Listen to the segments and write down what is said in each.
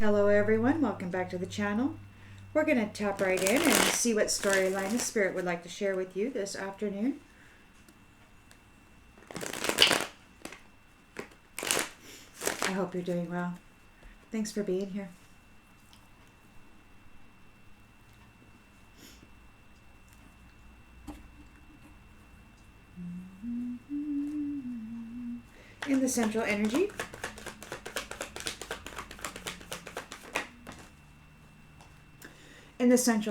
Hello everyone, welcome back to the channel. We're going to tap right in and see what storyline the Spirit would like to share with you this afternoon. I hope you're doing well. Thanks for being here. In the central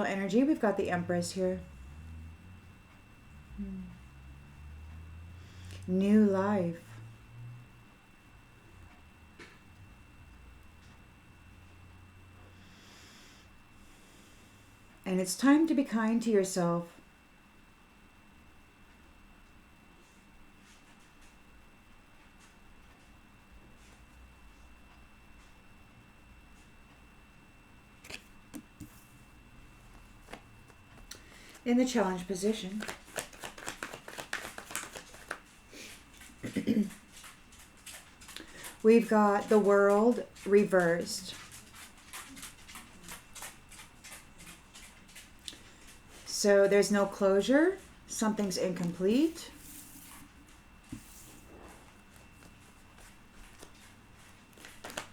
energy, we've got the Empress here. New life. And it's time to be kind to yourself. In the challenge position, we've got the World reversed. So there's no closure, something's incomplete.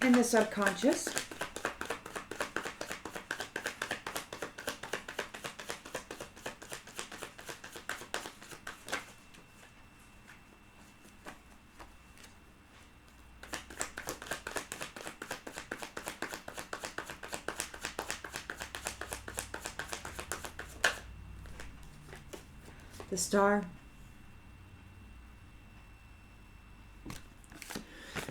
In the subconscious, the Star.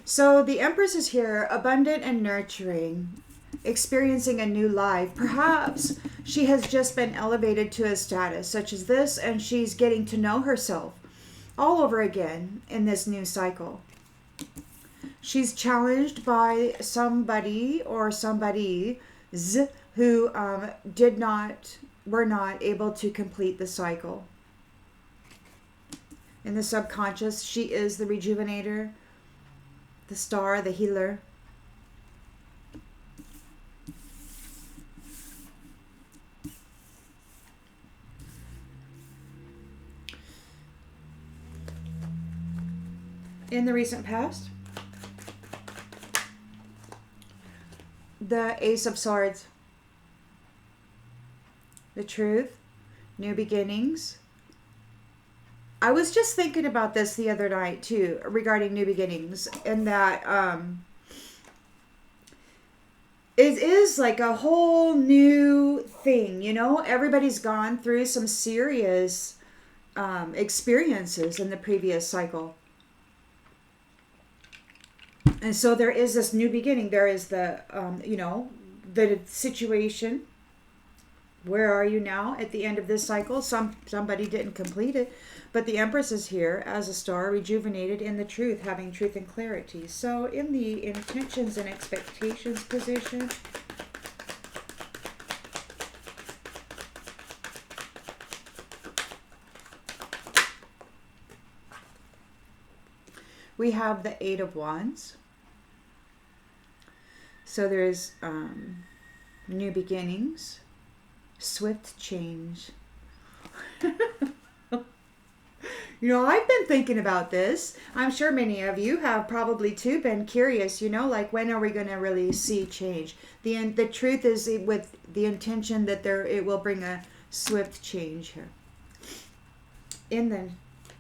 So the Empress is here, abundant and nurturing, experiencing a new life. Perhaps she has just been elevated to a status such as this, and she's getting to know herself all over again in this new cycle. She's challenged by somebody or somebodies who were not able to complete the cycle. In the subconscious, she is the rejuvenator, the Star, the healer. In the recent past, the Ace of Swords, the truth, new beginnings. I was just thinking about this the other night too, regarding new beginnings, and that it is like a whole new thing, you know? Everybody's gone through some serious experiences in the previous cycle. And so there is this new beginning. There is the, the situation. Where are you now at the end of this cycle? Somebody didn't complete it. But the Empress is here as a star, rejuvenated in the truth, having truth and clarity. So in the intentions and expectations position, we have the Eight of Wands. So there's new beginnings, swift change. You know, I've been thinking about this. I'm sure many of you have probably too been curious, you know, like when are we going to really see change? The truth is with the intention that it will bring a swift change here in the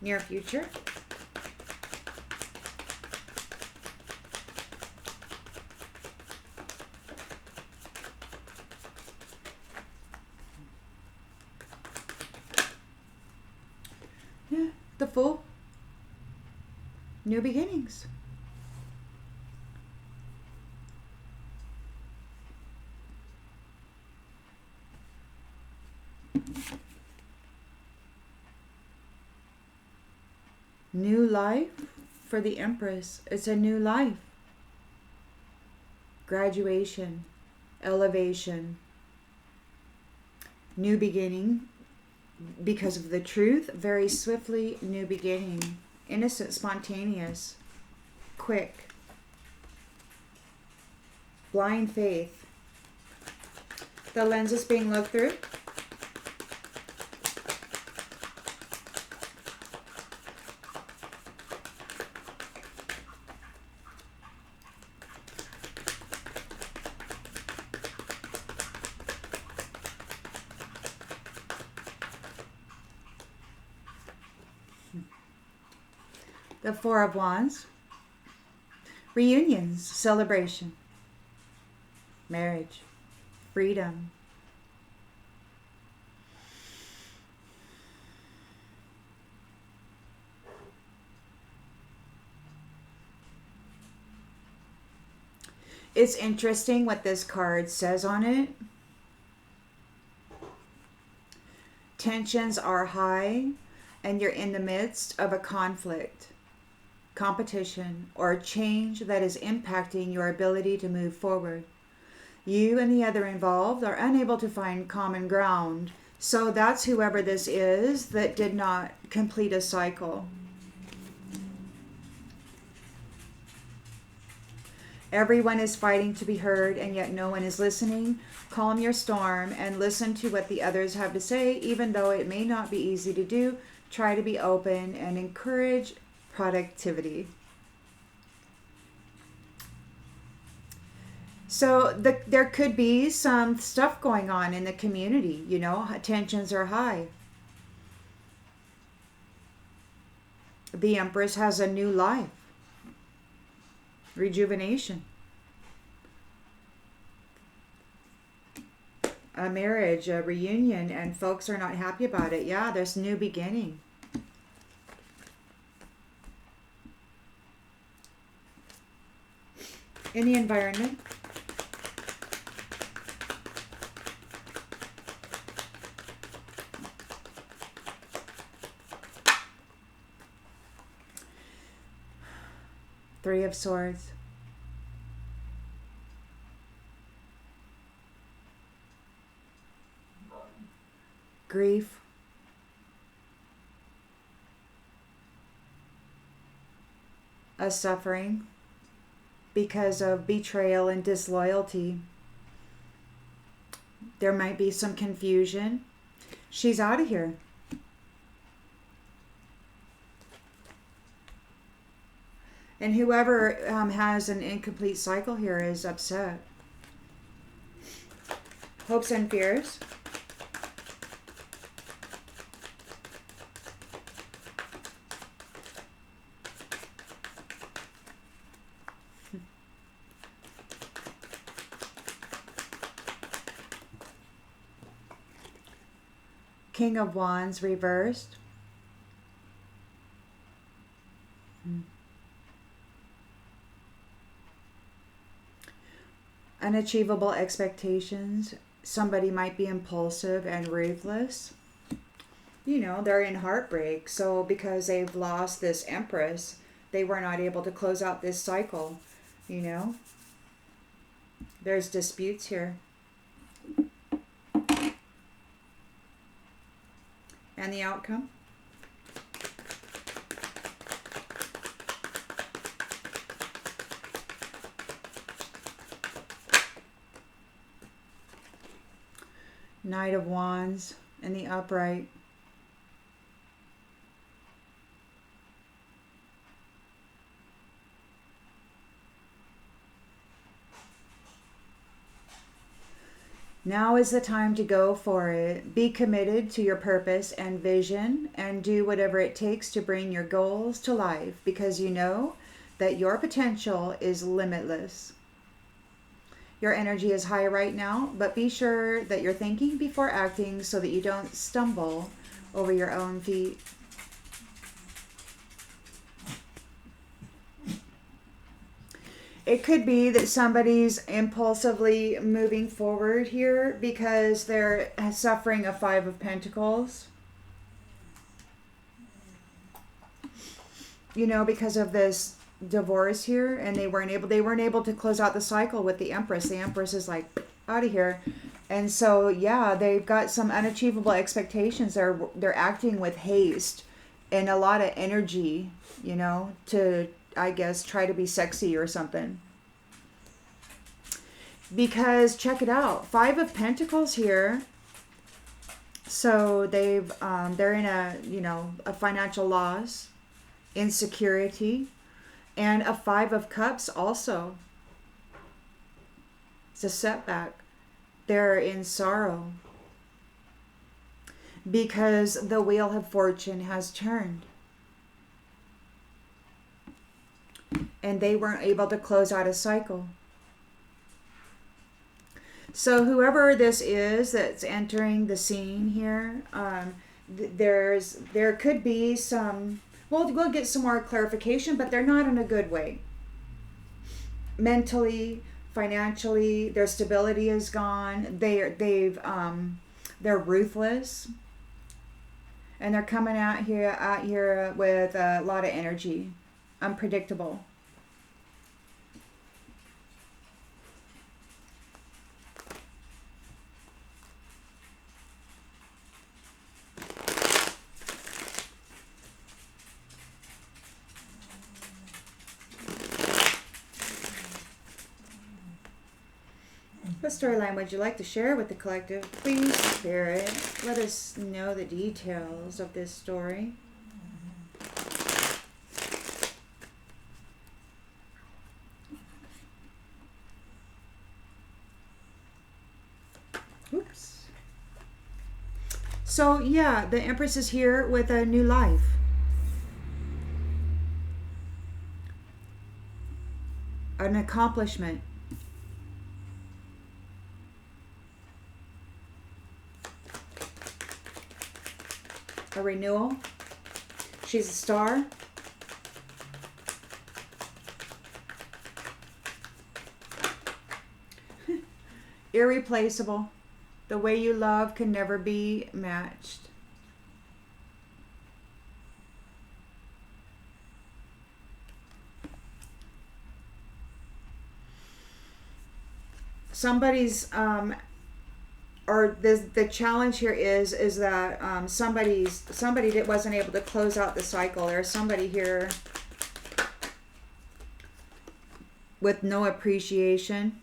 near future. The Fool, new beginnings. New life for the Empress. It's a new life. Graduation, elevation, new beginning. Because of the truth, very swiftly, new beginning. Innocent, spontaneous, quick. blind faith. The lens is being looked through. The Four of Wands. Reunions, celebration, marriage, freedom. It's interesting what this card says on it. Tensions are high and you're in the midst of a conflict, competition, or change that is impacting your ability to move forward. You and the other involved are unable to find common ground. So that's whoever this is that did not complete a cycle. Everyone is fighting to be heard, and yet no one is listening. Calm your storm and listen to what the others have to say, even though it may not be easy to do. Try to be open and encourage productivity. So there could be some stuff going on in the community, you know, tensions are high. The Empress has a new life. Rejuvenation. A marriage, a reunion, and folks are not happy about it. Yeah, there's new beginning. In the environment. Three of Swords. Grief. A suffering because of betrayal and disloyalty. There might be some confusion. She's out of here. And whoever has an incomplete cycle here is upset. Hopes and fears. King of Wands reversed. Unachievable expectations. Somebody might be impulsive and ruthless. You know, they're in heartbreak. So because they've lost this Empress, they were not able to close out this cycle. You know, there's disputes here. And the outcome? Knight of Wands in the upright. Now is the time to go for it. Be committed to your purpose and vision and do whatever it takes to bring your goals to life because you know that your potential is limitless. Your energy is high right now, but be sure that you're thinking before acting so that you don't stumble over your own feet. It could be that somebody's impulsively moving forward here because they're suffering a Five of Pentacles. You know, because of this divorce here, and they weren't able to close out the cycle with the Empress. The Empress is like out of here. And so yeah, they've got some unachievable expectations. They're acting with haste and a lot of energy, you know, to I guess try to be sexy or something. Because check it out, Five of Pentacles here. So they're in a financial loss, insecurity, and a Five of Cups also. It's a setback. They're in sorrow because the wheel of fortune has turned. And they weren't able to close out a cycle. So whoever this is that's entering the scene here, there could be some, we'll get some more clarification, but they're not in a good way. Mentally, financially, their stability is gone. They're ruthless, and they're coming out here with a lot of energy, unpredictable. What storyline would you like to share with the collective? Please, Spirit, let us know the details of this story. Oops. So, yeah, the Empress is here with a new life. An accomplishment. A renewal. She's a star. Irreplaceable. The way you love can never be matched. Somebody's or the challenge here is that somebody that wasn't able to close out the cycle. There's somebody here with no appreciation.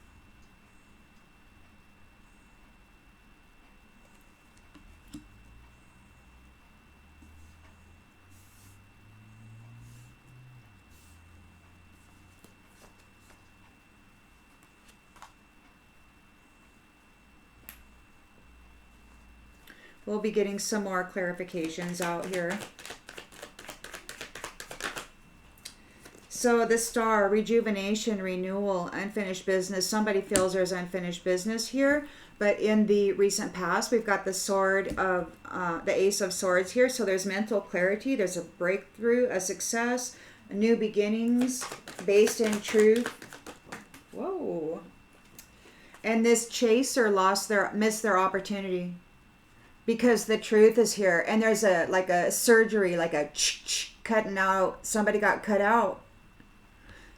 We'll be getting some more clarifications out here. So the star, rejuvenation, renewal, unfinished business. Somebody feels there's unfinished business here. But in the recent past, we've got the sword of, the Ace of Swords here. So there's mental clarity. There's a breakthrough, a success, new beginnings based in truth. Whoa. And this chaser missed their opportunity. Because the truth is here, and there's a surgery, like a cutting out. Somebody got cut out.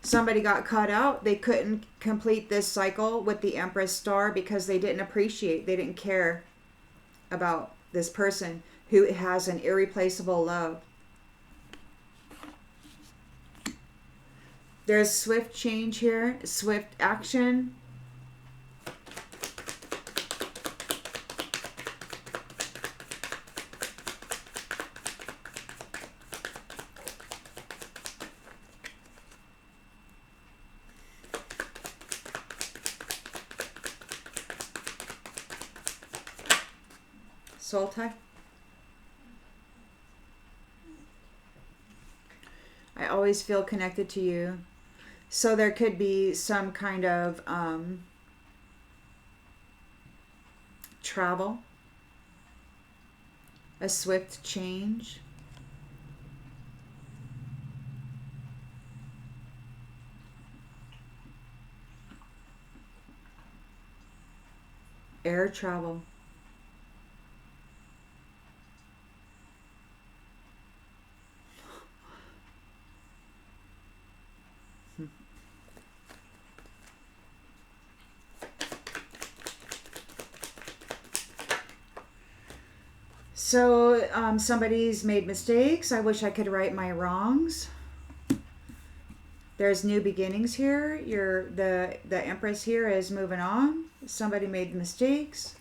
Somebody got cut out. They couldn't complete this cycle with the Empress star because they didn't appreciate, they didn't care about this person who has an irreplaceable love. There's swift change here, swift action. Soul tie. I always feel connected to you. So there could be some kind of travel, a swift change. Air travel. So somebody's made mistakes. I wish I could right my wrongs. There's new beginnings here. The Empress here is moving on. Somebody made mistakes.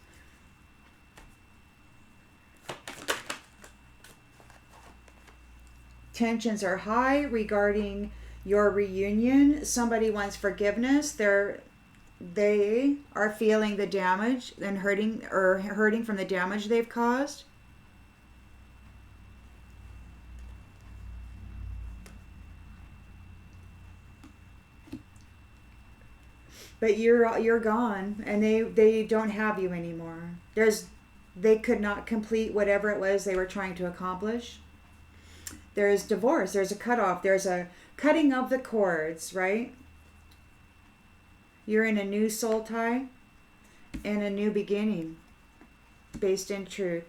Tensions are high regarding your reunion. Somebody wants forgiveness. They are feeling the damage and hurting from the damage they've caused. But you're gone, and they don't have you anymore. They could not complete whatever it was they were trying to accomplish. There's divorce. There's a cutoff. There's a cutting of the cords, right? You're in a new soul tie and a new beginning based in truth.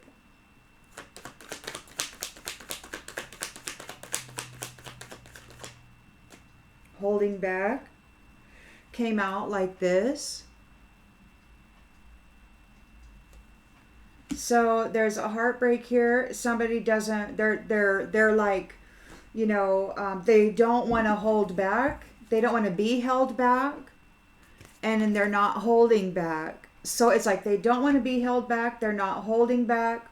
Holding back came out like this. So there's a heartbreak here. Somebody doesn't, they're like, they don't want to hold back. They don't want to be held back. And then they're not holding back. So it's like they don't want to be held back. They're not holding back.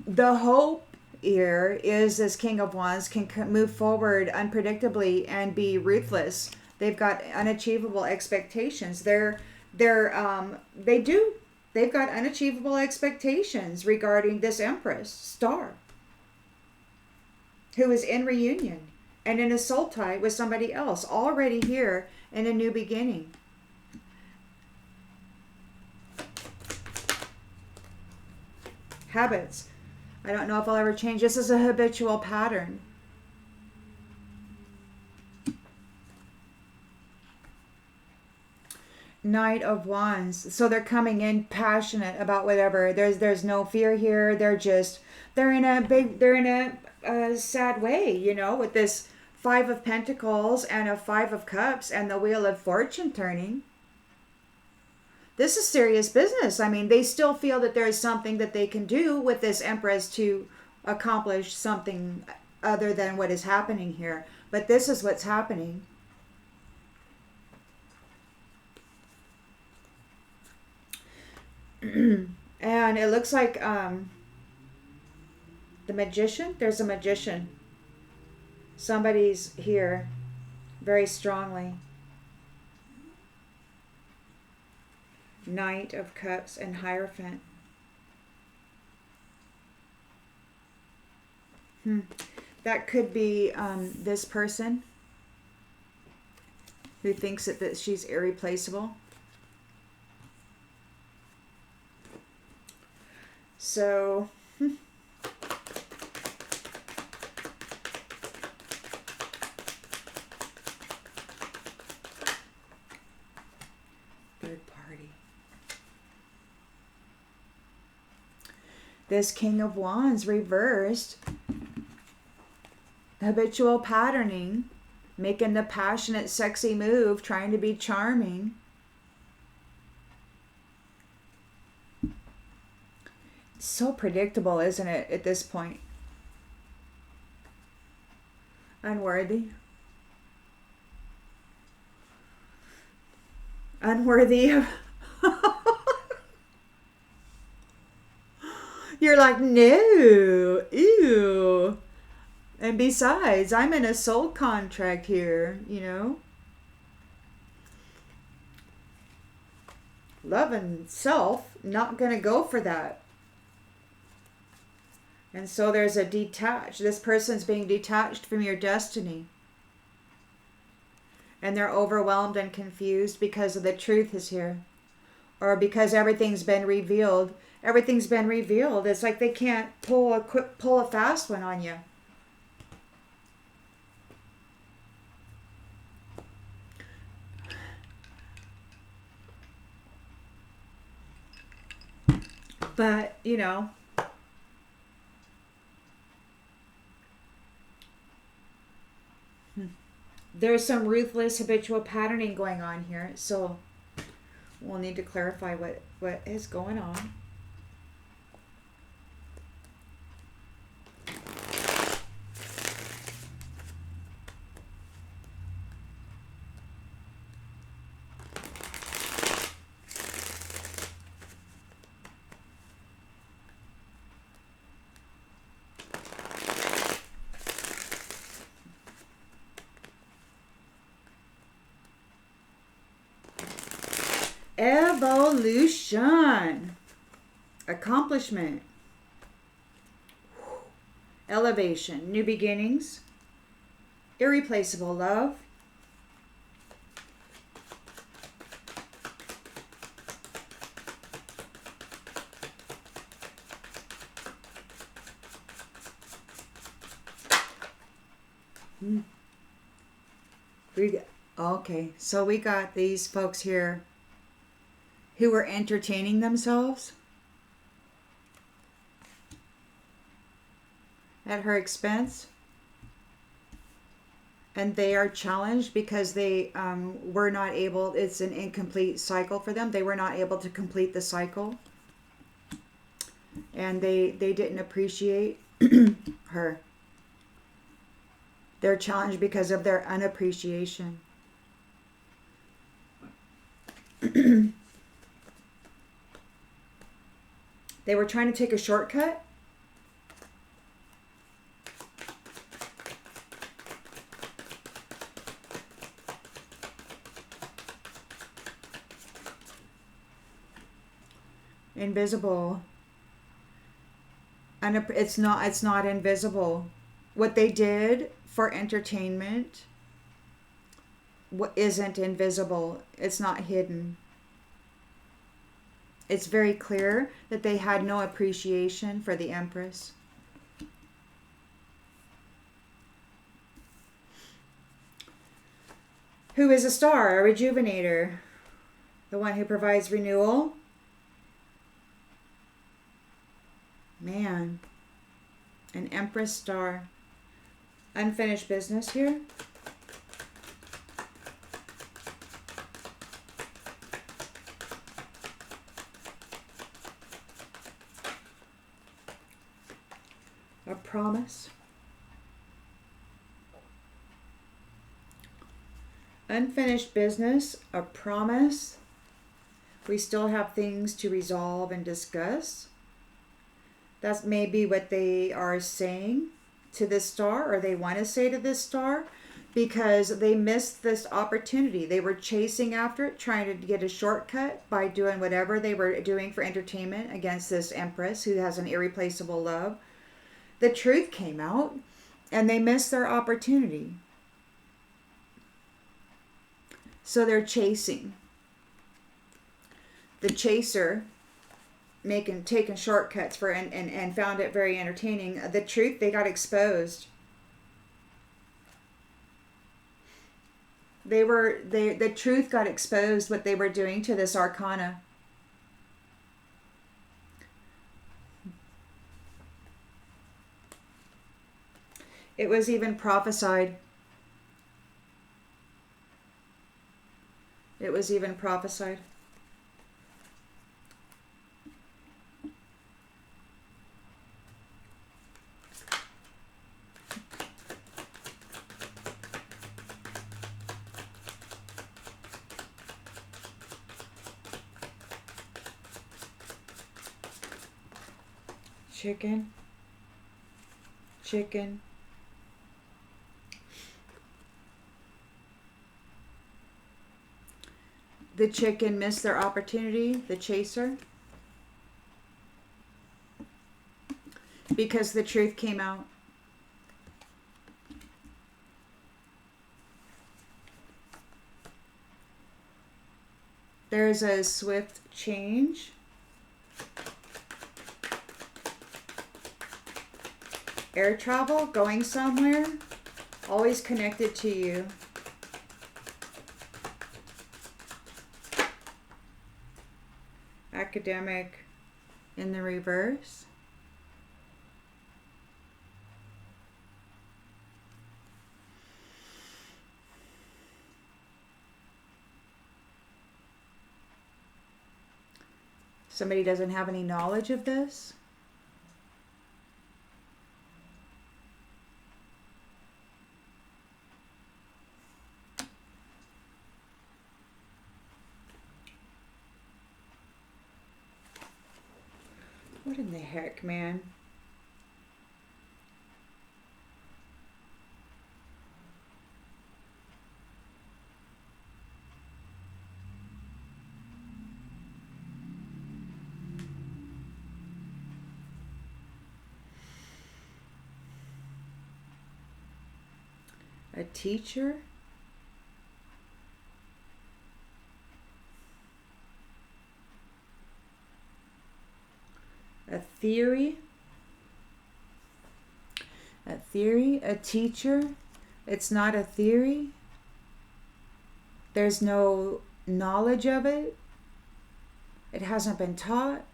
The hope here is this King of Wands can move forward unpredictably and be ruthless. They've got unachievable expectations. They've got unachievable expectations regarding this Empress star who is in reunion and in a soul tie with somebody else already here in a new beginning. Habits. I don't know if I'll ever change. This is a habitual pattern. Knight of Wands. So they're coming in passionate about whatever. There's no fear here. They're in a sad way, with this Five of Pentacles and a Five of Cups and the Wheel of Fortune turning. This is serious business. I mean, they still feel that there is something that they can do with this Empress to accomplish something other than what is happening here. But this is what's happening. And it looks like the Magician. There's a Magician. Somebody's here very strongly. Knight of Cups and Hierophant. That could be this person who thinks that she's irreplaceable. So, third party. This King of Wands reversed. Habitual patterning, making the passionate, sexy move, trying to be charming. It's so predictable, isn't it, at this point? Unworthy. Unworthy of... You're like, no, ew. And besides, I'm in a soul contract here, Love and self, not going to go for that. And so there's a this person's being detached from your destiny. And they're overwhelmed and confused because of the truth is here. Or because everything's been revealed. Everything's been revealed. It's like they can't pull a fast one on you. But, there's some ruthless habitual patterning going on here. So we'll need to clarify what is going on. Evolution. Accomplishment. Elevation. New beginnings. Irreplaceable love. Okay, so we got these folks here who were entertaining themselves at her expense, and they are challenged because they were not able, it's an incomplete cycle for them. They were not able to complete the cycle, and they didn't appreciate her. They're challenged because of their unappreciation. They were trying to take a shortcut. Invisible. It's not invisible. What they did for entertainment isn't invisible. It's not hidden. It's very clear that they had no appreciation for the Empress. Who is a star, a rejuvenator, the one who provides renewal. Man, an Empress star. Unfinished business here. A promise. Unfinished business, a promise. We still have things to resolve and discuss. That's maybe what they are saying to this star, or they want to say to this star, because they missed this opportunity. They were chasing after it, trying to get a shortcut by doing whatever they were doing for entertainment against this Empress who has an irreplaceable love. The truth came out, and they missed their opportunity. So they're chasing. The chaser taking shortcuts for and found it very entertaining. The truth, they got exposed. The truth got exposed, what they were doing to this arcana. It was even prophesied. It was even prophesied. Chicken. Chicken. The chicken missed their opportunity, the chaser, because the truth came out. There's a swift change. Air travel, going somewhere, always connected to you. Academic in the reverse. Somebody doesn't have any knowledge of this. What in the heck, man? A teacher. A theory. A theory. A teacher. It's not a theory. There's no knowledge of it. It hasn't been taught.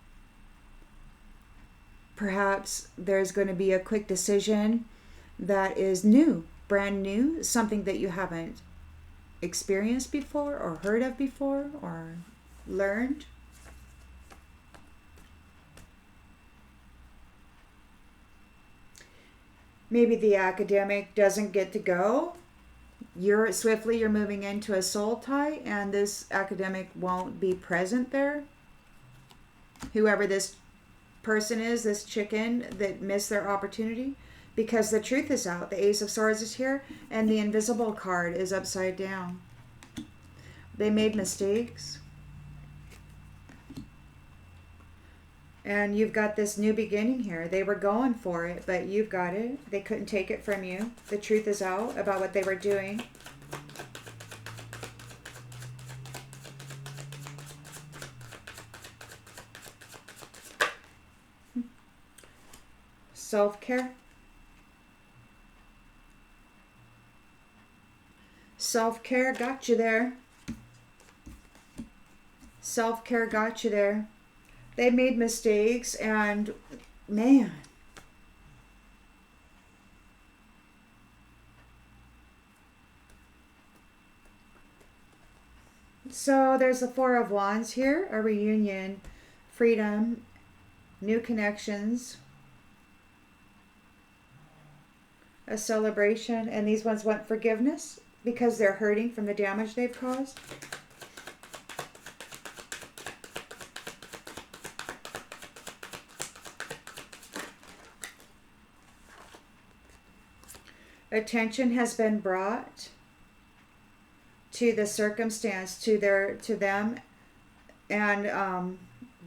Perhaps there's going to be a quick decision that is new, brand new, something that you haven't experienced before or heard of before or learned. Maybe the academic doesn't get to go. You're moving into a soul tie, and this academic won't be present there. Whoever this person is, this chicken that missed their opportunity, because the truth is out. The Ace of Swords is here, and the Invisible card is upside down. They made mistakes. And you've got this new beginning here. They were going for it, but you've got it. They couldn't take it from you. The truth is out about what they were doing. Self-care. Self-care got you there. Self-care got you there. They made mistakes, and man, so there's the Four of Wands here, a reunion, freedom, new connections, a celebration, and these ones want forgiveness because they're hurting from the damage they've caused. Attention has been brought to the circumstance, to them, and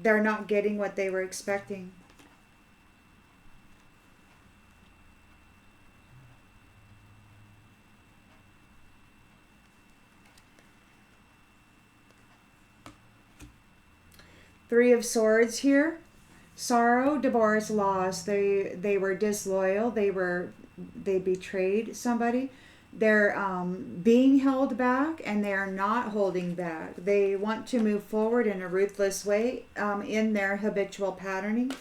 they're not getting what they were expecting. Three of Swords here. Sorrow, divorce, loss. They were disloyal. They betrayed somebody. They're being held back, and they are not holding back. They want to move forward in a ruthless way in their habitual patterning.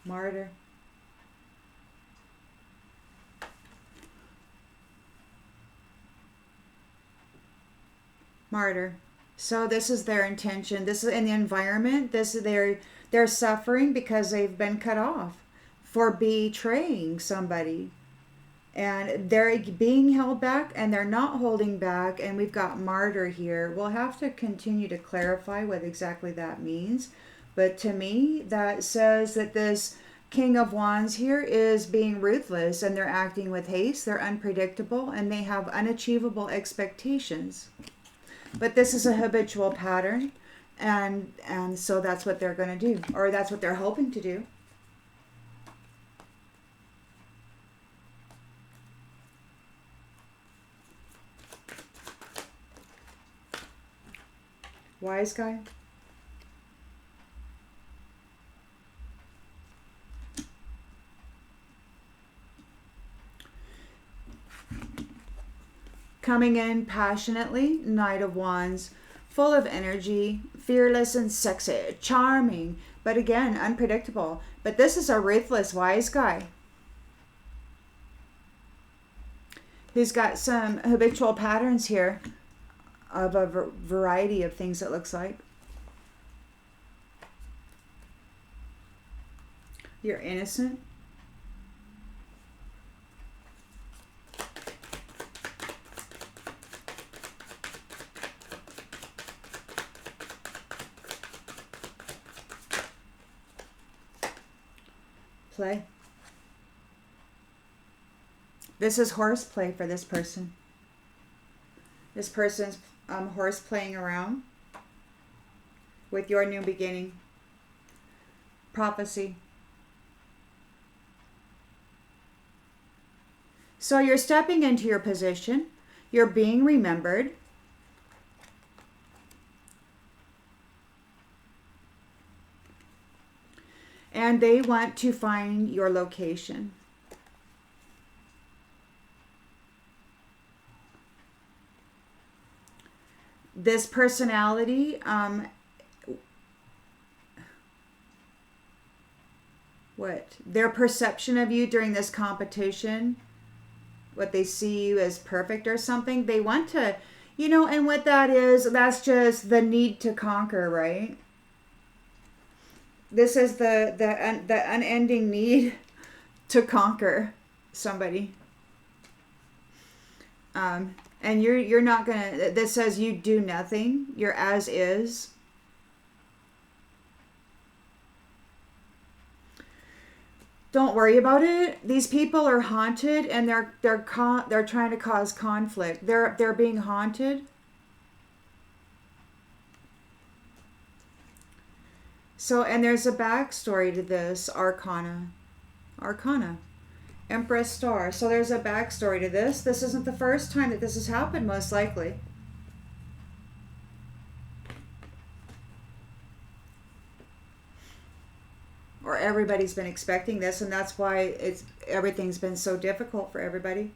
Martyr. Martyr. So this is their intention. This is in the environment. They're suffering because they've been cut off for betraying somebody. And they're being held back, and they're not holding back. And we've got martyr here. We'll have to continue to clarify what exactly that means. But to me, that says that this King of Wands here is being ruthless, and they're acting with haste. They're unpredictable, and they have unachievable expectations. But this is a habitual pattern, and so that's what they're going to do, or that's what they're hoping to do. Wiseguy. Coming in passionately, Knight of Wands, full of energy, fearless and sexy, charming, but again, unpredictable. But this is a ruthless wise guy who's got some habitual patterns here of a variety of things, it looks like. You're innocent. Play. This is horseplay for this person. This person's horse playing around. with your new beginning. Prophecy. So you're stepping into your position. You're being remembered. And they want to find your location. This personality, their perception of you during this competition, what they see you as perfect or something, they want to, and what that is, that's just the need to conquer, right? This is the unending need to conquer somebody. And you're not gonna. This says you do nothing. You're as is. Don't worry about it. These people are haunted, and they're trying to cause conflict. They're being haunted. So, and there's a backstory to this arcana. Empress star. So there's a backstory to this. This isn't the first time that this has happened, most likely. Or everybody's been expecting this, and that's why everything's been so difficult for everybody.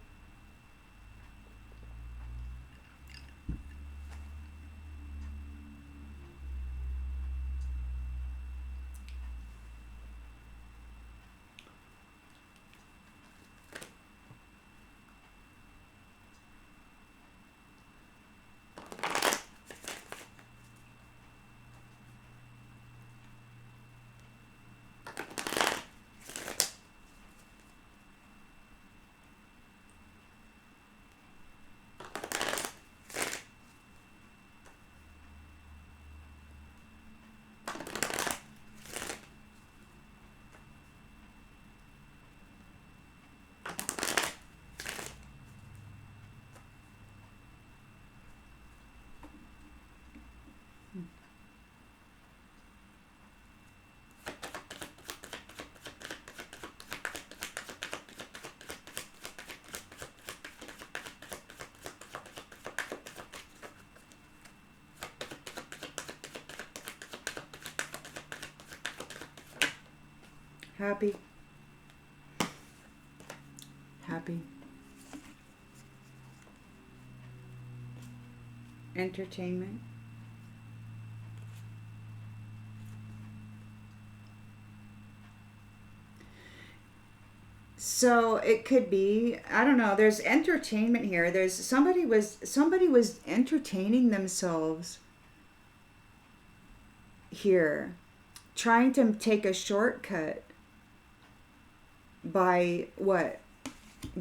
Happy. Entertainment. So it could be, I don't know, there's entertainment here. There's somebody was entertaining themselves here, trying to take a shortcut by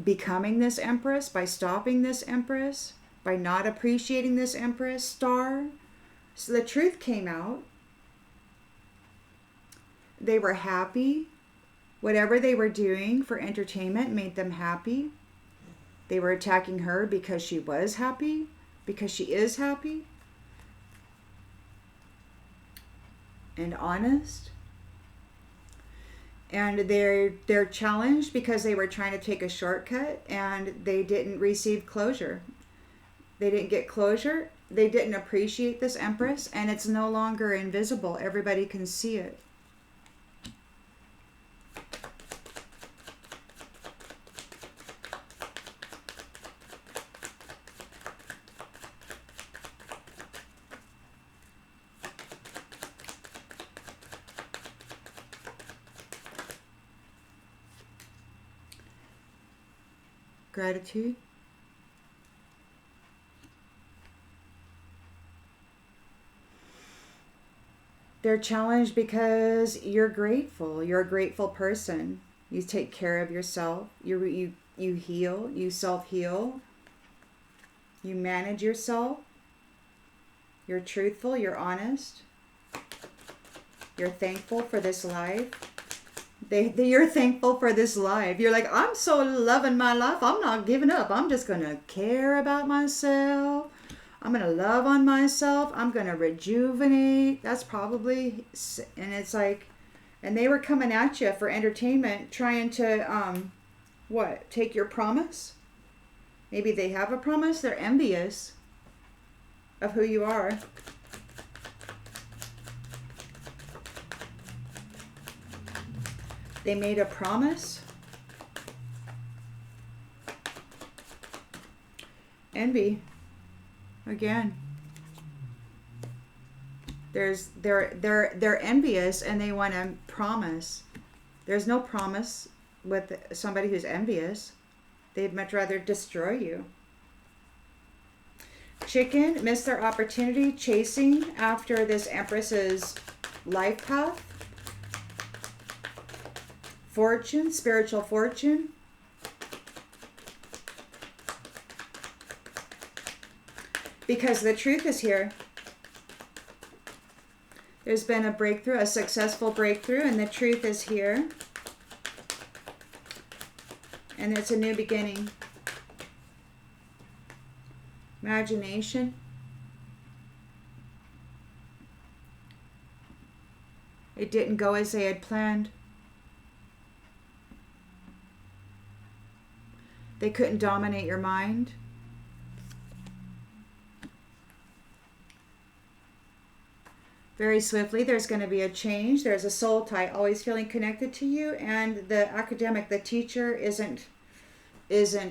becoming this empress, by stopping this empress, by not appreciating this empress star. So the truth came out. They were happy. Whatever they were doing for entertainment made them happy. They were attacking her because she was happy, because she is happy and honest. And they're challenged because they were trying to take a shortcut and they didn't receive closure. They didn't get closure. They didn't appreciate this empress, and it's no longer invisible. Everybody can see it. Gratitude. They're challenged because you're grateful. You're a grateful person. You take care of yourself. You heal. You self-heal. You manage yourself. You're truthful. You're honest. You're thankful for this life. You're thankful for this life. You're like, I'm so loving my life. I'm not giving up. I'm just going to care about myself. I'm going to love on myself. I'm going to rejuvenate. That's probably, and it's like, and they were coming at you for entertainment, trying to, what, take your promise? Maybe they have a promise. They're envious of who you are. They made a promise. Envy. Again. They're envious and they want to promise. There's no promise with somebody who's envious. They'd much rather destroy you. Chicken missed their opportunity chasing after this Empress's life path. Fortune, spiritual fortune. Because the truth is here. There's been a breakthrough, a successful breakthrough, and the truth is here. And it's a new beginning. Imagination. It didn't go as they had planned. They couldn't dominate your mind. Very swiftly, there's going to be a change. There's a soul tie always feeling connected to you, and the academic, the teacher isn't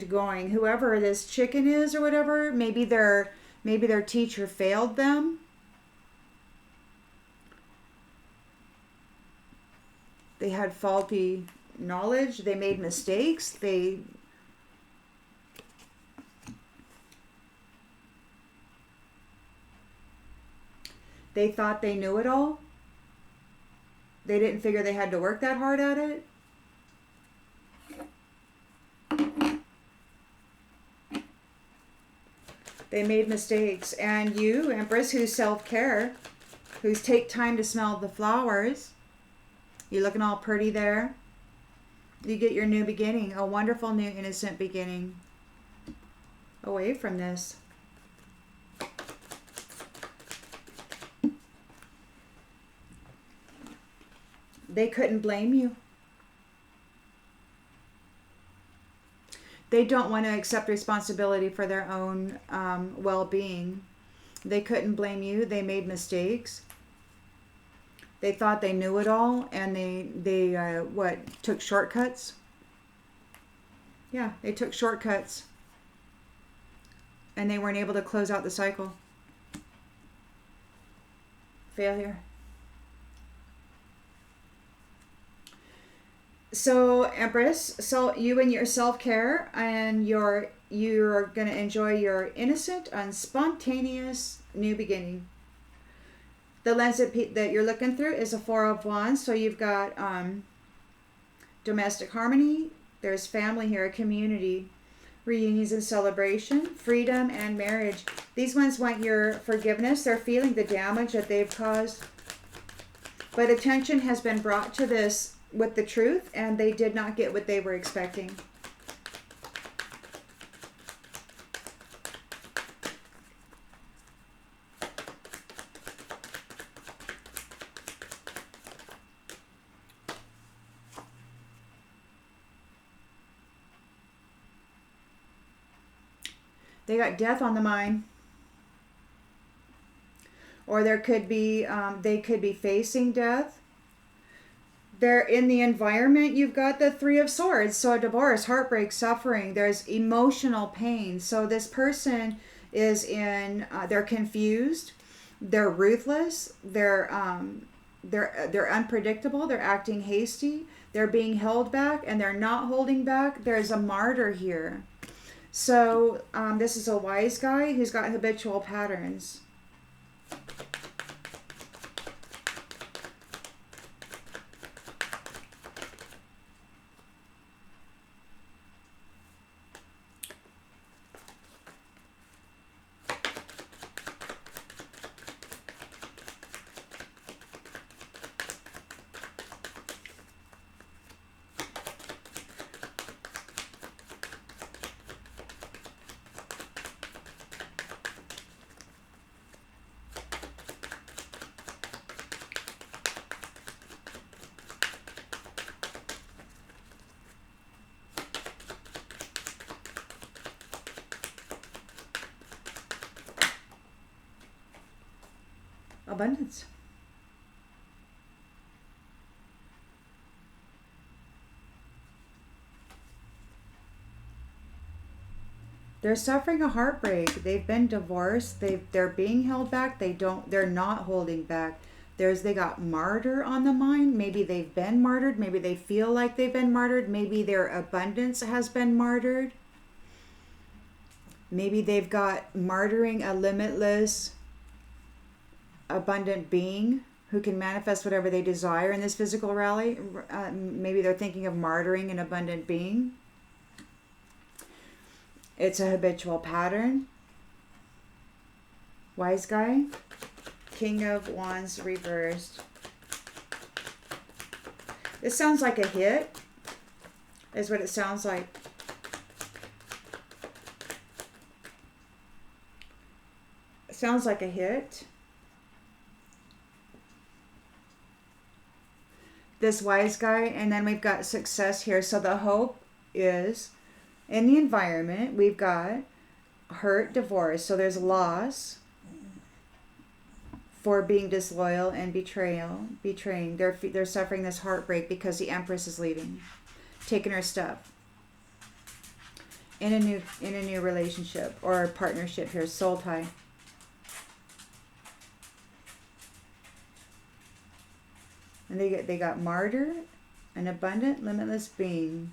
going. Whoever this chicken is or whatever, maybe their teacher failed them. They had faulty knowledge. They made mistakes. They thought they knew it all. They didn't figure they had to work that hard at it. They made mistakes. And you, Empress, who's self-care, who's take time to smell the flowers, you're looking all pretty there. You get your new beginning, a wonderful new innocent beginning away from this. They couldn't blame you. They don't want to accept responsibility for their own well-being. They couldn't blame you. They made mistakes. They thought they knew it all, and they took shortcuts? Yeah, they took shortcuts. And they weren't able to close out the cycle. Failure. So, Empress, so you and your self-care, and you're going to enjoy your innocent and spontaneous new beginning. The lens that you're looking through is a Four of Wands. So you've got domestic harmony. There's family here, a community, reunions and celebration, freedom and marriage. These ones want your forgiveness. They're feeling the damage that they've caused. But attention has been brought to this with the truth, and they did not get what they were expecting. They got death on the mind. Or there could be, they could be facing death. They're in the environment. You've got the Three of Swords. So a divorce, heartbreak, suffering. There's emotional pain. So this person is in, they're confused. They're ruthless. They're unpredictable. They're acting hasty. They're being held back, and they're not holding back. There's a martyr here. So this is a wise guy who's got habitual patterns. abundance. They're suffering a heartbreak. They've been divorced. They're being held back. They're not holding back. They got martyr on the mind. Maybe they've been martyred. Maybe they feel like they've been martyred. Maybe their abundance has been martyred. Maybe they've got martyring a limitless, abundant being who can manifest whatever they desire in this physical rally. Maybe they're thinking of martyring an abundant being. It's a habitual pattern. Wise guy. King of Wands reversed. This sounds like a hit, is what it sounds like. It sounds like a hit. This wise guy, and then we've got success here. So the hope is in the environment. We've got hurt, divorce. So there's loss for being disloyal and betraying. They're suffering this heartbreak because the Empress is leaving, taking her stuff in a new relationship or partnership here. Soul tie. And they got martyr, an abundant, limitless being.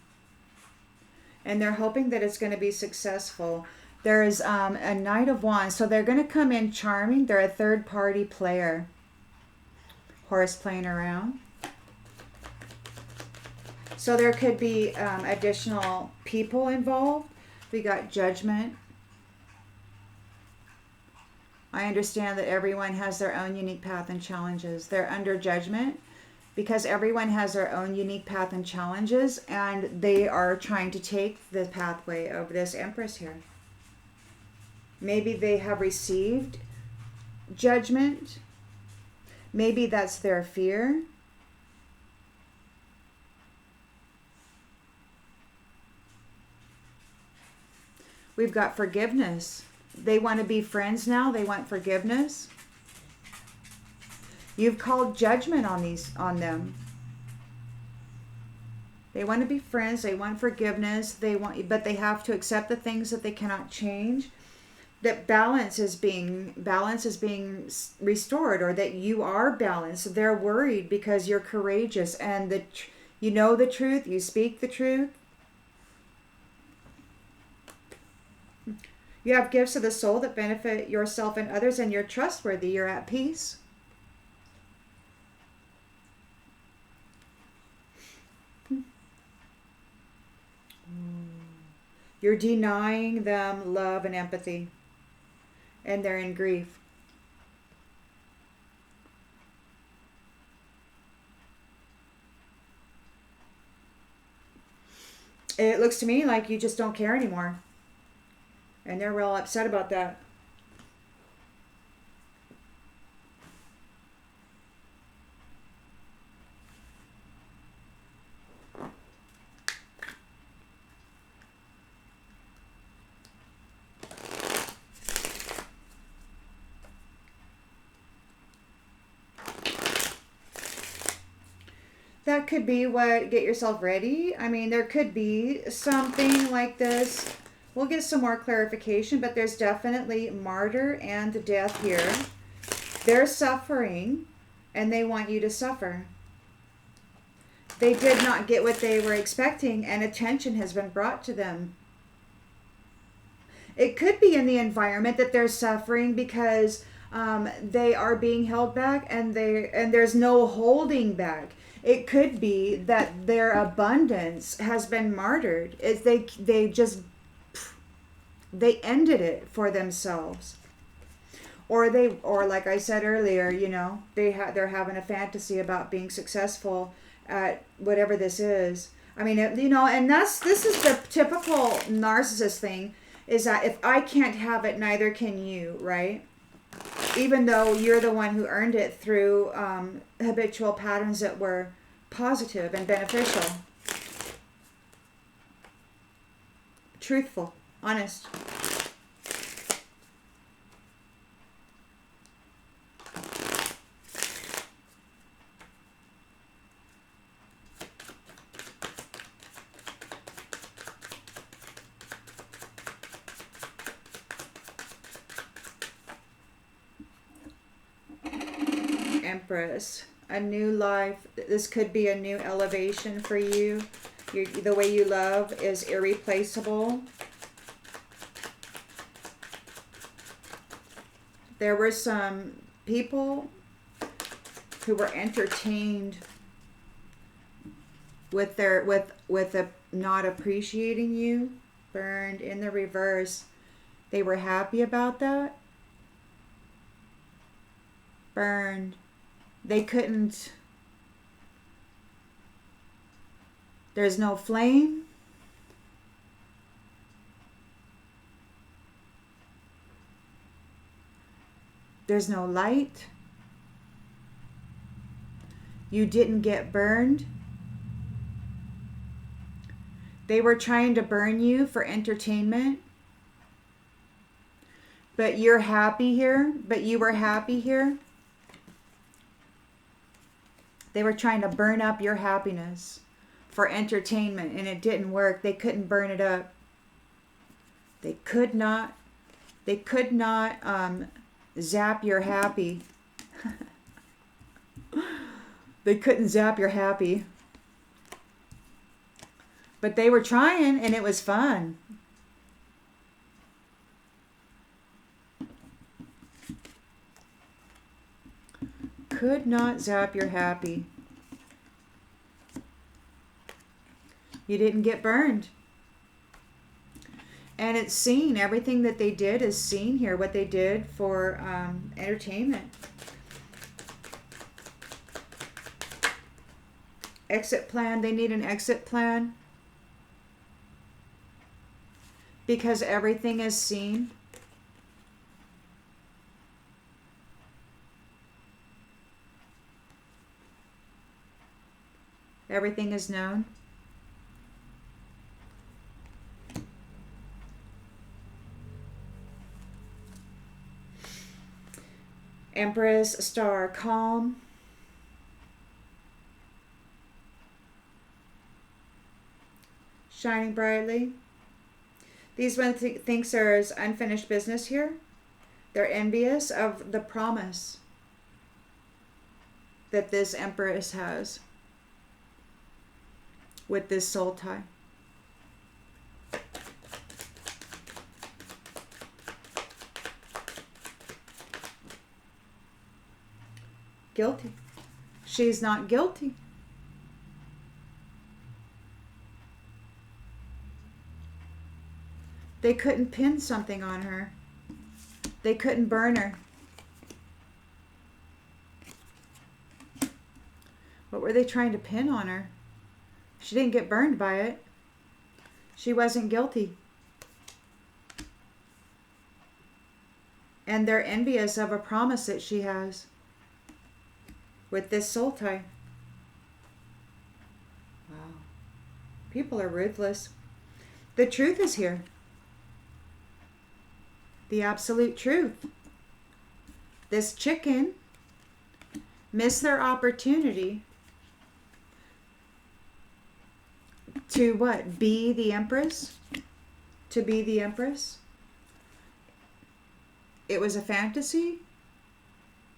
And they're hoping that it's going to be successful. There's a Knight of Wands. So they're going to come in charming. They're a third party player. Horse playing around. So there could be additional people involved. We got judgment. I understand that everyone has their own unique path and challenges. They're under judgment because everyone has their own unique path and challenges, and they are trying to take the pathway of this Empress here. Maybe they have received judgment. Maybe that's their fear. We've got forgiveness. They want to be friends now. They want forgiveness. You've called judgment on them. They want to be friends. They want forgiveness. But they have to accept the things that they cannot change. That balance is being restored, or that you are balanced. They're worried because you're courageous and you know the truth. You speak the truth. You have gifts of the soul that benefit yourself and others, and you're trustworthy. You're at peace. You're denying them love and empathy, and they're in grief. It looks to me like you just don't care anymore. And they're real upset about that. That could be what, get yourself ready. I mean, there could be something like this. We'll get some more clarification, but there's definitely martyr and death here. They're suffering, and they want you to suffer. They did not get what they were expecting, and attention has been brought to them. It could be in the environment that they're suffering because they are being held back, and there's no holding back. It could be that their abundance has been martyred. They ended it for themselves, or like I said earlier, they're having a fantasy about being successful at whatever this is. I mean, and this is the typical narcissist thing, is that if I can't have it, neither can you, right? Even though you're the one who earned it through habitual patterns that were positive and beneficial, truthful, honest. Empress. A new life. This could be a new elevation for you. The way you love is irreplaceable. There were some people who were entertained with not appreciating you. Burned in the reverse. They were happy about that. Burned. They couldn't. There's no flame. There's no light. You didn't get burned. They were trying to burn you for entertainment. But you're happy here. But you were happy here. They were trying to burn up your happiness for entertainment, and it didn't work. They couldn't burn it up. They could not zap your happy. They couldn't zap your happy. But they were trying, and it was fun. Could not zap your happy. You didn't get burned. And it's seen. Everything that they did is seen here. What they did for entertainment. Exit plan. They need an exit plan. Because everything is seen. Everything is known. Empress, star, calm. Shining brightly. These one thinks there's unfinished business here. They're envious of the promise that this Empress has with this soul tie. Guilty. She's not guilty. They couldn't pin something on her. They couldn't burn her. What were they trying to pin on her? She didn't get burned by it. She wasn't guilty. And they're envious of a promise that she has with this soul tie. Wow. People are ruthless. The truth is here. The absolute truth. This chicken missed their opportunity to what? Be the Empress? To be the Empress? It was a fantasy.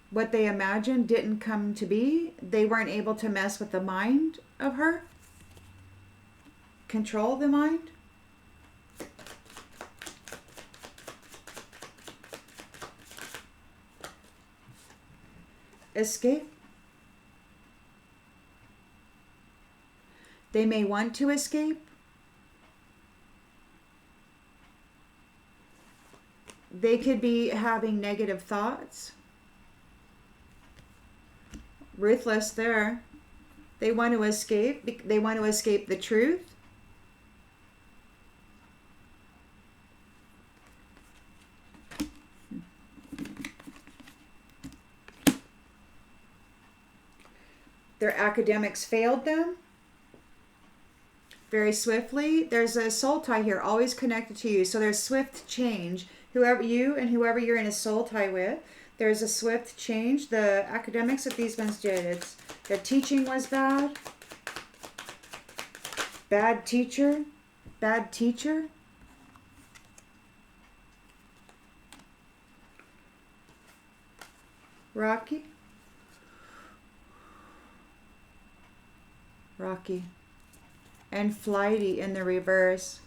What they imagined didn't come to be. They weren't able to mess with the mind of her. Control the mind. Escape. They may want to escape. They could be having negative thoughts. Ruthless there. They want to escape. They want to escape the truth. Their academics failed them very swiftly. There's a soul tie here, always connected to you. So there's swift change. Whoever you're in a soul tie with, there's a swift change. The academics that these ones did, their teaching was bad. Bad teacher. Bad teacher. Rocky. rocky, and flighty in the reverse.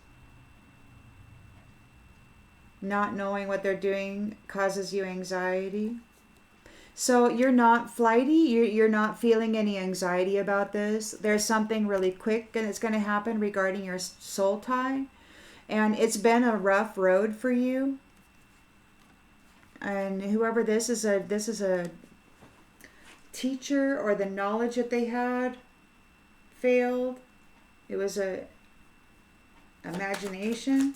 Not knowing what they're doing causes you anxiety. So you're not flighty. You're not feeling any anxiety about this. There's something really quick and it's going to happen regarding your soul tie. And it's been a rough road for you. And whoever this is a teacher, or the knowledge that they had failed. It was a imagination.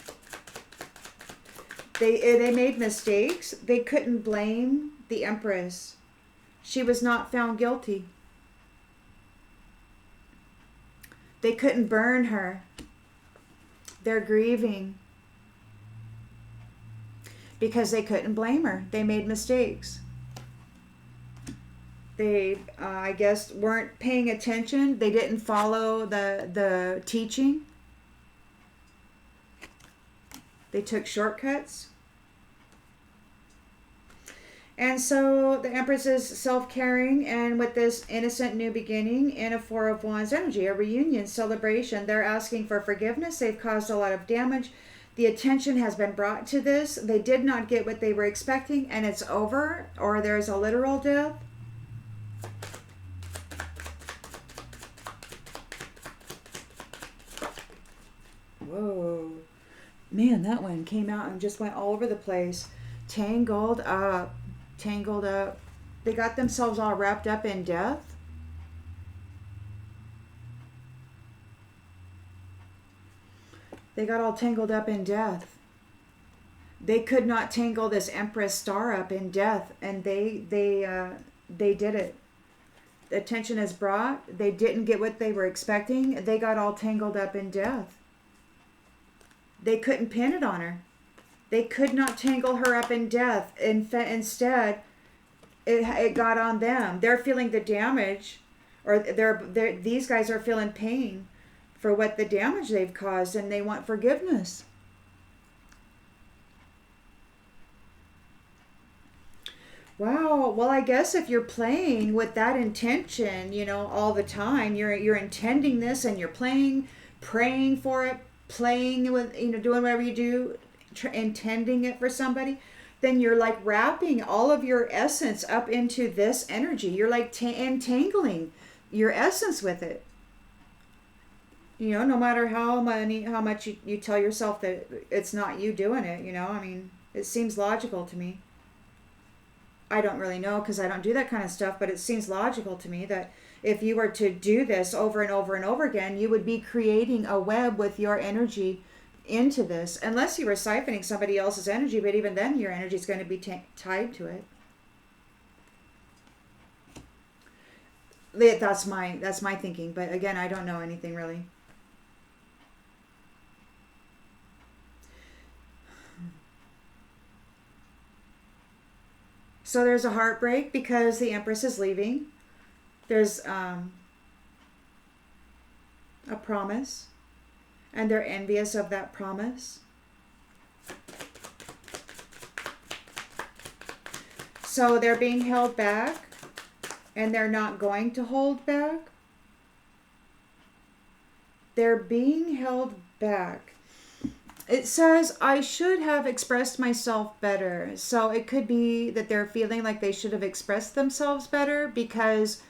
They made mistakes. They couldn't blame the Empress. She was not found guilty. They couldn't burn her. They're grieving because they couldn't blame her. They made mistakes. They, I guess, weren't paying attention. They didn't follow the teaching. They took shortcuts. And so the Empress is self-caring, and with this innocent new beginning in a Four of Wands energy, a reunion, celebration, they're asking for forgiveness. They've caused a lot of damage. The attention has been brought to this. They did not get what they were expecting, and it's over, or there's a literal death. Whoa. Man, that one came out and just went all over the place. Tangled up. Tangled up. They got themselves all wrapped up in death. They got all tangled up in death. They could not tangle this Empress star up in death, and they did it. Attention is brought. They didn't get what they were expecting. They got all tangled up in death. They couldn't pin it on her. They could not tangle her up in death. Instead, it got on them. They're feeling the damage, or these guys are feeling pain for what the damage they've caused, and they want forgiveness. Wow. Well, I guess if you're playing with that intention, all the time, you're intending this, and you're playing, praying for it, playing with, doing whatever you do, intending it for somebody, then you're like wrapping all of your essence up into this energy. You're like entangling your essence with it. No matter how much you tell yourself that it's not you doing it, I mean, it seems logical to me. I don't really know because I don't do that kind of stuff, but it seems logical to me that if you were to do this over and over and over again, you would be creating a web with your energy into this, unless you were siphoning somebody else's energy, but even then your energy is going to be tied to it. That's my thinking, but again, I don't know anything really. So there's a heartbreak because the Empress is leaving. There's a promise, and they're envious of that promise. So they're being held back, and they're not going to hold back. They're being held back. It says, I should have expressed myself better. So it could be that they're feeling like they should have expressed themselves better because,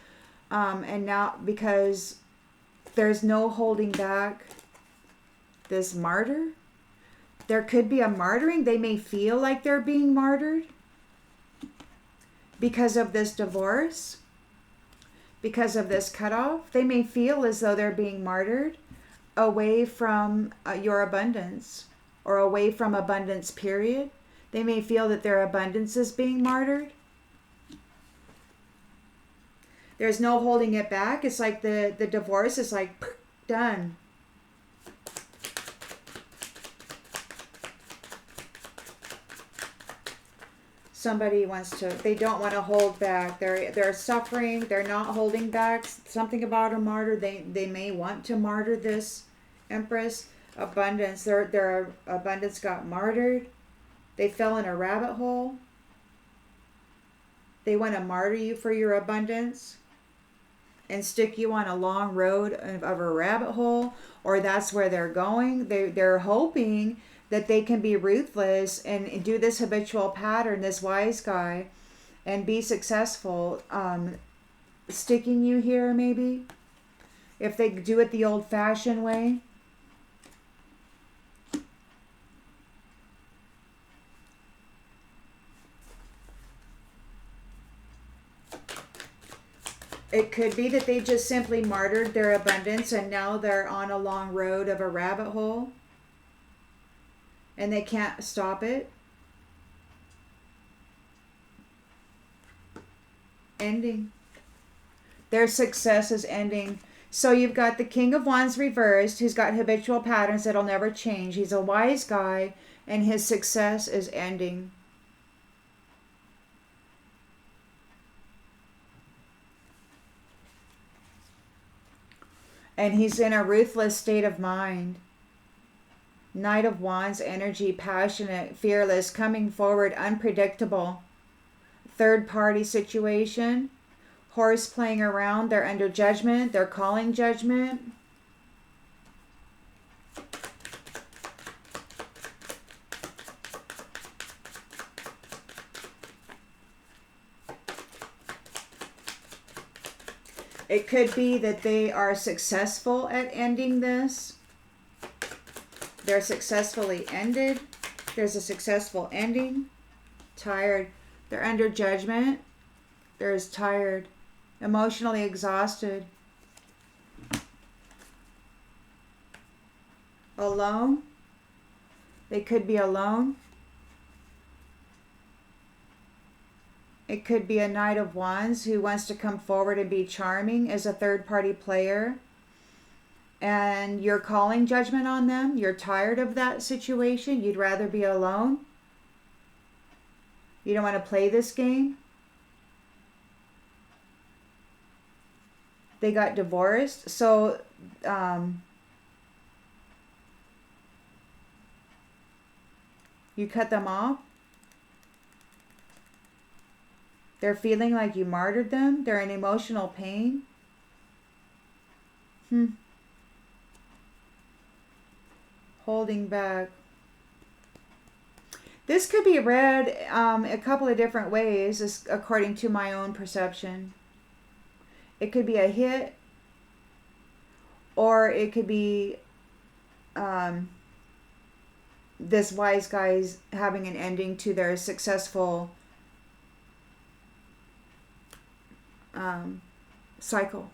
and now because there's no holding back this martyr. There could be a martyring. They may feel like they're being martyred because of this divorce, because of this cutoff. They may feel as though they're being martyred away from your abundance, or away from abundance, period. They may feel that their abundance is being martyred. There's no holding it back. It's like the divorce is like done. Somebody they don't want to hold back. They're suffering. They're not holding back. Something about a martyr. They may want to martyr this Empress. Abundance. Their abundance got martyred. They fell in a rabbit hole. They want to martyr you for your abundance. and stick you on a long road of a rabbit hole, or that's where they're going. They're hoping that they can be ruthless and do this habitual pattern, this wise guy, and be successful. Sticking you here, maybe, if they do it the old-fashioned way. It could be that they just simply martyred their abundance and now they're on a long road of a rabbit hole and they can't stop it. Ending. Their success is ending. So you've got the King of Wands reversed, who's got habitual patterns that'll never change. He's a wise guy and his success is ending. And he's in a ruthless state of mind. Knight of Wands energy, passionate, fearless, coming forward, unpredictable. Third party situation. Horse playing around. They're under judgment. They're calling judgment. It could be that they are successful at ending this. They're successfully ended. There's a successful ending. Tired. They're under judgment. They're tired. Emotionally exhausted. Alone. They could be alone. It could be a Knight of Wands who wants to come forward and be charming as a third-party player. And you're calling judgment on them. You're tired of that situation. You'd rather be alone. You don't want to play this game. They got divorced. So, you cut them off. They're feeling like you martyred them. They're in emotional pain. Holding back. This could be read a couple of different ways, according to my own perception. It could be a hit, or it could be this wise guy's having an ending to their successful cycle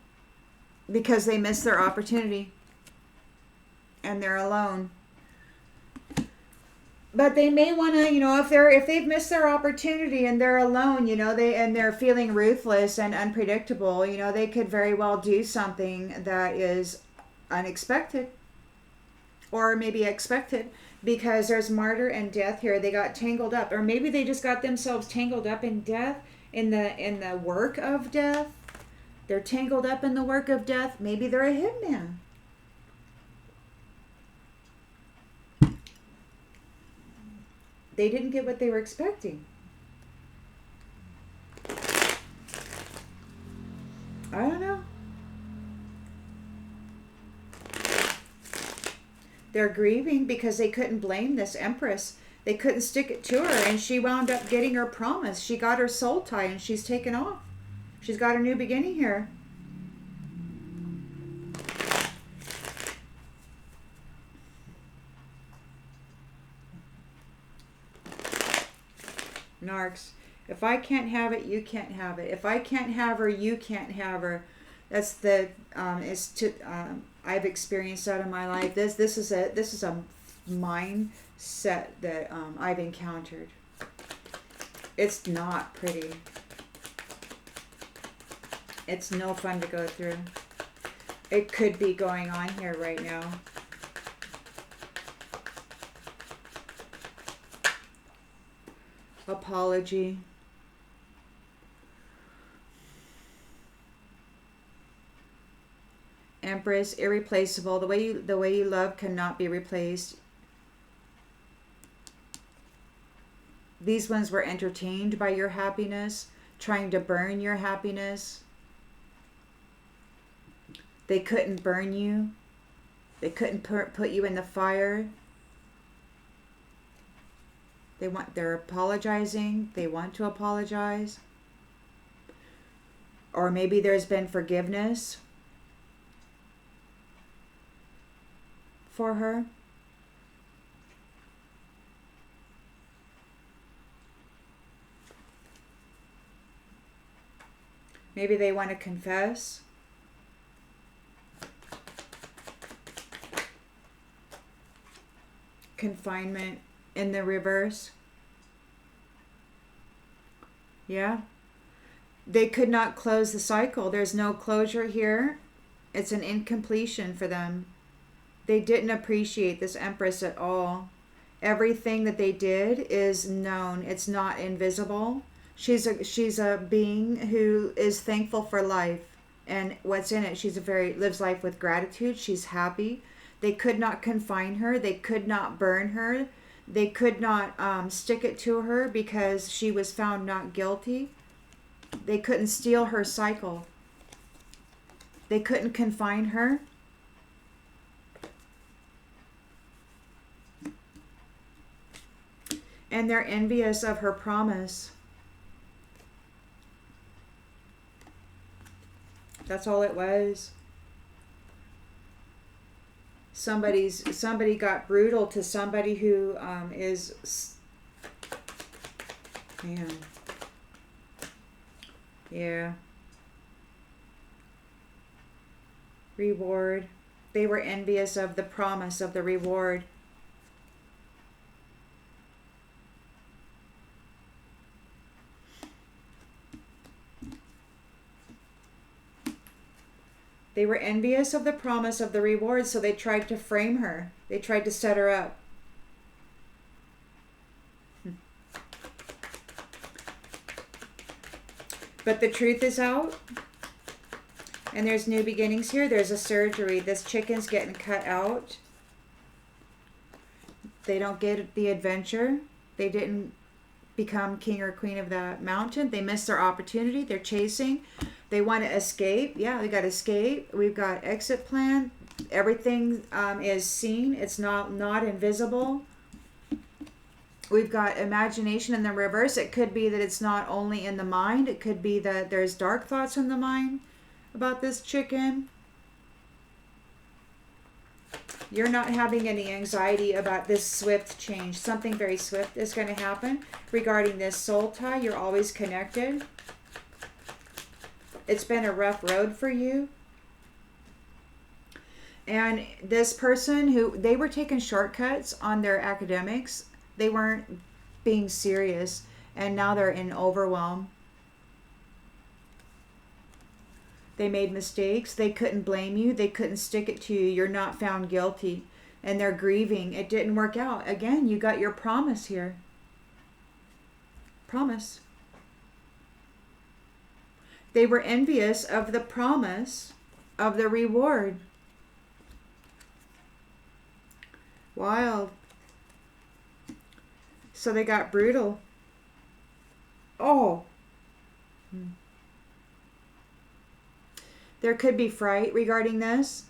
because they missed their opportunity and they're alone. But they may want to, if they've missed their opportunity and they're alone, they're feeling ruthless and unpredictable, they could very well do something that is unexpected or maybe expected, because there's martyr and death here. They got tangled up, or maybe they just got themselves tangled up in death, in the work of death. They're tangled up in the work of death. Maybe they're a hitman. They didn't get what they were expecting. I don't know. They're grieving because they couldn't blame this Empress. They couldn't stick it to her, and she wound up getting her promise. She got her soul tie, and she's taken off. She's got a new beginning here. Narcs. If I can't have it, you can't have it. If I can't have her, you can't have her. That's the I've experienced that in my life. This is a mindset that I've encountered. It's not pretty. It's no fun to go through. It could be going on here right now. Apology. Empress, irreplaceable. The way you love cannot be replaced. These ones were entertained by your happiness, trying to burn your happiness. They couldn't burn you. They couldn't put you in the fire. They're apologizing. They want to apologize. Or maybe there's been forgiveness for her. Maybe they want to confess. Confinement in the reverse. Yeah. They could not close the cycle. There's no closure here. It's an incompletion for them. They didn't appreciate this Empress at all. Everything that they did is known. It's not invisible. She's a being who is thankful for life and what's in it. Lives life with gratitude. She's happy. They could not confine her. They could not burn her. They could not stick it to her because she was found not guilty. They couldn't steal her cycle. They couldn't confine her. And they're envious of her promise. That's all it was. Somebody got brutal to somebody who is, man. Yeah. Reward. They were envious of the promise of the reward. They were envious of the promise of the reward, so they tried to frame her. They tried to set her up. But the truth is out. And there's new beginnings here. There's a surgery. This chicken's getting cut out. They don't get the adventure. They didn't become king or queen of the mountain. They missed their opportunity. They're chasing. They want to escape. Yeah, they got to escape. We've got exit plan. Everything is seen. It's not invisible. We've got imagination in the reverse. It could be that it's not only in the mind. It could be that there's dark thoughts in the mind about this chicken. You're not having any anxiety about this swift change. Something very swift is going to happen regarding this soul tie. You're always connected. It's been a rough road for you. And this person they were taking shortcuts on their academics. They weren't being serious. And now they're in overwhelm. They made mistakes. They couldn't blame you. They couldn't stick it to you. You're not found guilty. And they're grieving. It didn't work out. Again, you got your promise here. Promise. They were envious of the promise of the reward. Wild. So they got brutal. Oh. There could be fright regarding this.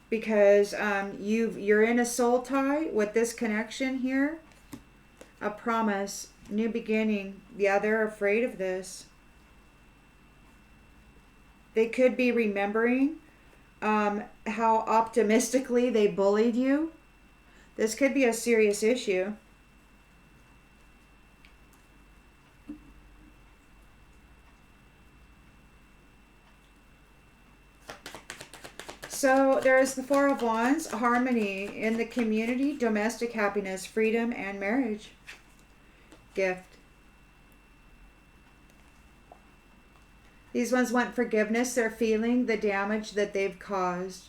Because you're in a soul tie with this connection here. A promise. New beginning. Yeah, they're afraid of this. They could be remembering how optimistically they bullied you. This could be a serious issue. So there's the Four of Wands, harmony in the community, domestic happiness, freedom, and marriage. Gift. These ones want forgiveness. They're feeling the damage that they've caused.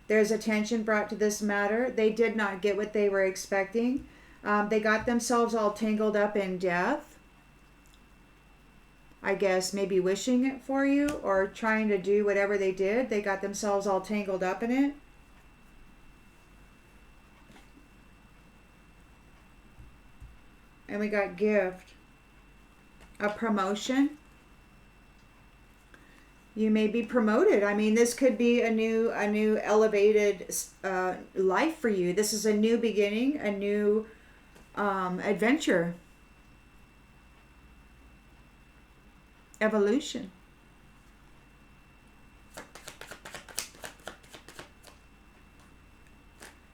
There's attention brought to this matter. They did not get what they were expecting. They got themselves all tangled up in death. I guess maybe wishing it for you or trying to do whatever they did. They got themselves all tangled up in it. And we got gift. A promotion. You may be promoted. I mean, this could be a new elevated life for you. This is a new beginning, a new adventure, evolution.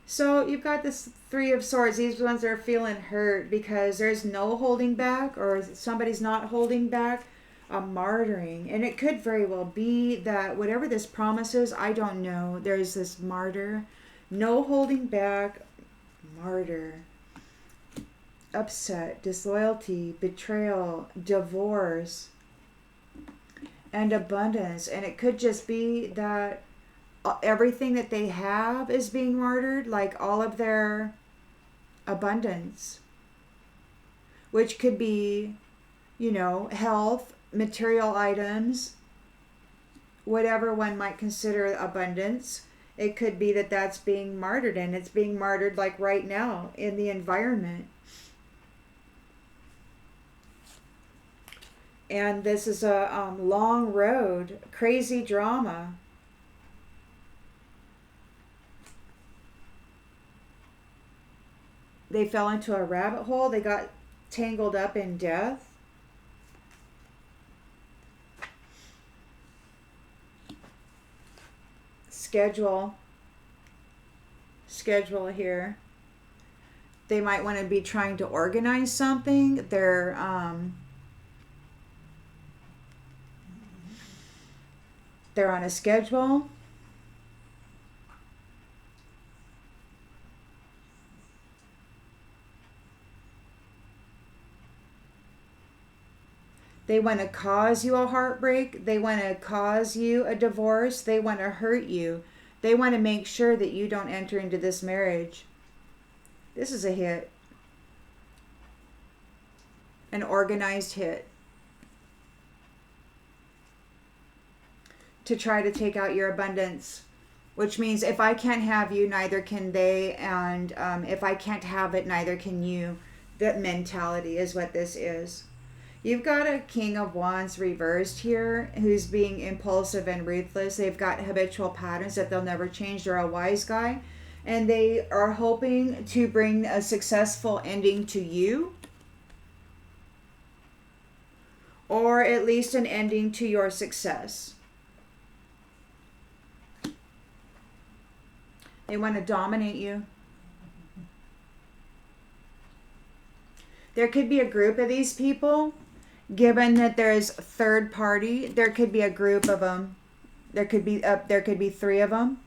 So you've got this Three of Swords. These ones are feeling hurt because there's no holding back, or somebody's not holding back. A martyring, and it could very well be that whatever this promises, I don't know. There's this martyr, no holding back, martyr, upset, disloyalty, betrayal, divorce, and abundance. And it could just be that everything that they have is being martyred, like all of their abundance, which could be, health, material items, whatever one might consider abundance. It could be that that's being martyred, and it's being martyred like right now in the environment. And this is a long road, crazy drama. They fell into a rabbit hole. They got tangled up in death. Schedule here. They might want to be trying to organize something. They're on a schedule. They want to cause you a heartbreak. They want to cause you a divorce. They want to hurt you. They want to make sure that you don't enter into this marriage. This is a hit. An organized hit. To try to take out your abundance. Which means if I can't have you, neither can they. And if I can't have it, neither can you. That mentality is what this is. You've got a King of Wands reversed here who's being impulsive and ruthless. They've got habitual patterns that they'll never change. They're a wise guy. And they are hoping to bring a successful ending to you. Or at least an ending to your success. They want to dominate you. There could be a group of these people. Given that there's third party, there could be a group of them. There could be three of them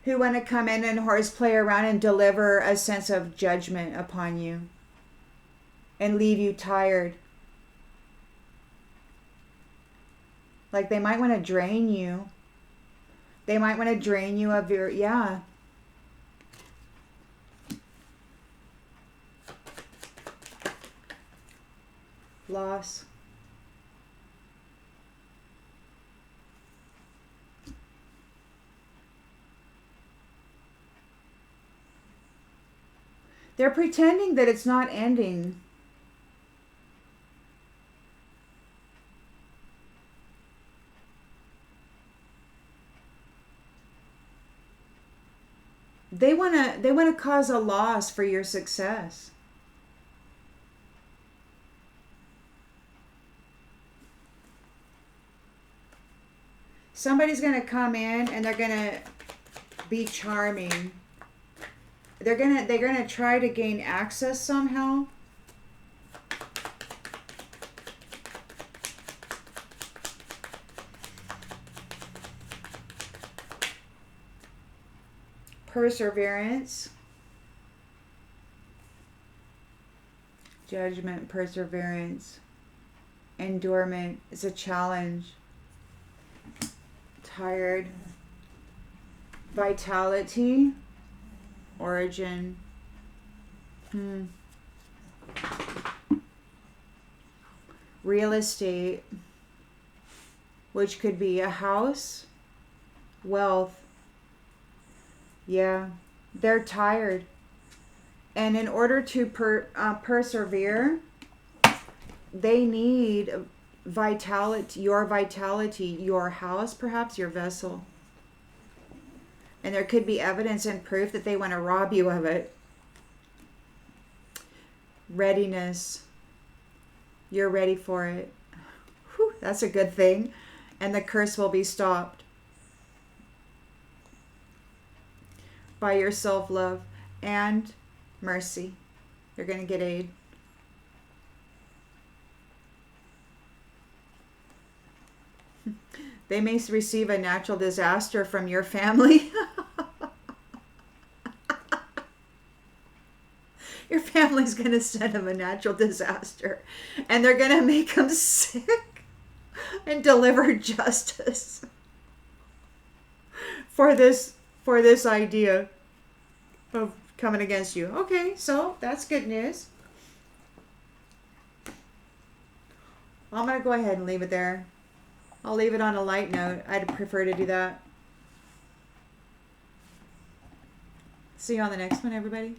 who want to come in and horseplay around and deliver a sense of judgment upon you and leave you tired. Like they might want to drain you. They might want to drain you of your, loss. They're pretending that it's not ending. They want to cause a loss for your success. Somebody's going to come in and they're going to be charming. They're going to try to gain access somehow. Perseverance. Judgment, perseverance. Endurement is a challenge. Tired. Vitality. Origin. Real estate, which could be a house. Wealth. Yeah, they're tired. And in order to persevere, they need vitality, your house, perhaps your vessel. And there could be evidence and proof that they want to rob you of it. Readiness. You're ready for it. Whew, that's a good thing. And the curse will be stopped by your self-love and mercy. You're going to get aid. They may receive a natural disaster from your family. Your family's going to send them a natural disaster. And they're going to make them sick and deliver justice for this idea of coming against you. Okay, so that's good news. I'm going to go ahead and leave it there. I'll leave it on a light note. I'd prefer to do that. See you on the next one, everybody.